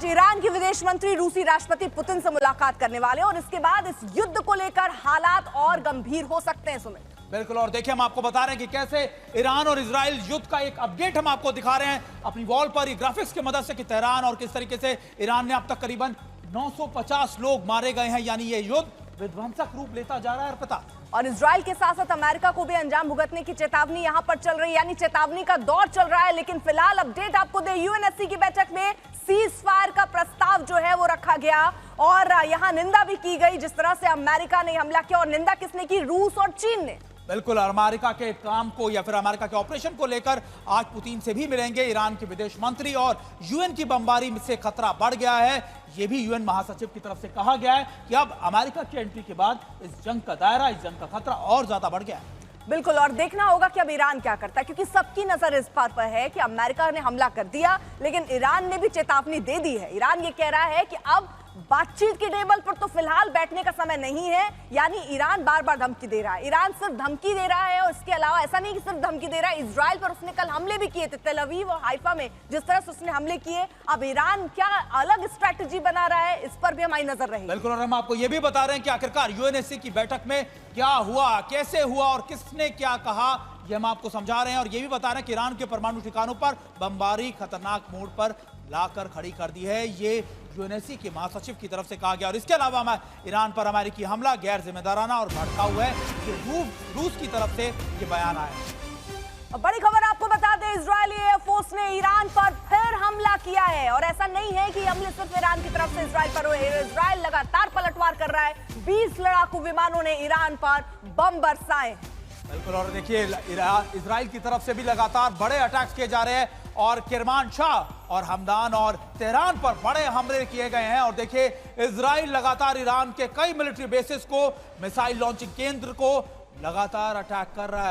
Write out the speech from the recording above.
आज ईरान के विदेश मंत्री रूसी राष्ट्रपति पुतिन से मुलाकात करने वाले हैं और इसके बाद इस युद्ध को लेकर हालात और गंभीर हो सकते हैं। सुमित, बिल्कुल, और देखिए हम आपको बता रहे हैं कि कैसे ईरान और इजराइल युद्ध का एक अपडेट हम आपको दिखा रहे हैं अपनी वॉल पर ये ग्राफिक्स की मदद से कि तेहरान और किस तरीके से ईरान ने अब तक करीबन 950 लोग मारे गए हैं, यानी ये युद्ध विध्वंसक रूप लेता जा रहा है। अर्पिता, और इजराइल के साथ साथ अमेरिका को भी अंजाम भुगतने की चेतावनी यहां पर चल रही है, यानी चेतावनी का दौर चल रहा है। लेकिन फिलहाल अपडेट आपको दे, यूएनएससी की बैठक में सीज फायर का प्रस्ताव जो है वो रखा गया और यहां निंदा भी की गई जिस तरह से अमेरिका ने हमला किया। और निंदा किसने की? रूस और चीन ने। बिल्कुल, अमेरिका के काम को या फिर अमेरिका के ऑपरेशन को लेकर आज पुतिन से भी मिलेंगे ईरान के विदेश मंत्री। और यूएन की बमबारी से खतरा बढ़ गया है, यह भी यूएन महासचिव की तरफ से कहा गया है कि अब अमेरिका की एंट्री के बाद इस जंग का दायरा, इस जंग का खतरा और ज्यादा बढ़ गया है। बिल्कुल, और देखना होगा कि अब ईरान क्या करता है, क्योंकि सबकी नजर इस बात पर है कि अमेरिका ने हमला कर दिया लेकिन ईरान ने भी चेतावनी दे दी है। ईरान ये कह रहा है कि अब बातचीत के टेबल पर तो फिलहाल बैठने का समय नहीं है, यानी ईरान बार बार धमकी दे रहा है। ईरान सिर्फ धमकी दे रहा है और इसके अलावा ऐसा नहीं कि सिर्फ धमकी दे रहा है, इजराइल पर उसने कल हमले भी किए थे, तेल अवीव और हाइफा में जिस तरह से उसने हमले किए। अब ईरान क्या अलग स्ट्रैटेजी बना रहा है, इस पर भी हमारी नजर रहेगी। बिल्कुल, और हम आपको यह भी बता रहे हैं कि आखिरकार यूएनएससी की बैठक में क्या हुआ, कैसे हुआ और किसने क्या कहा, यह हम आपको समझा रहे हैं। और यह भी बता रहे हैं कि ईरान के परमाणु ठिकानों पर बमबारी खतरनाक मोड़ पर लाकर खड़ी कर दी है, ये यूएनएससी के महासचिव की तरफ से कहा गया। और इसके अलावा ईरान पर अमेरिकी हमला गैर जिम्मेदाराना और भड़काऊ है, ये रूस की तरफ से ये बयान आया। बड़ी खबर आपको बता दें, इजरायली एयरफोर्स ने ईरान पर फिर हमला किया है और ऐसा नहीं है कि हमले सिर्फ ईरान की तरफ से इजराइल पर हुए। इजराइल लगातार पलटवार कर रहा है, 20 लड़ाकू विमानों ने ईरान पर बम बरसाए। बिल्कुल, और देखिए इजराइल की तरफ से भी लगातार बड़े अटैक्स किए जा रहे हैं और किरमानशाह और हमदान और तेहरान पर बड़े हमले किए गए हैं। और देखिए इजराइल लगातार ईरान के कई मिलिट्री बेसिस को, मिसाइल लॉन्चिंग केंद्र को लगातार अटैक कर रहा है।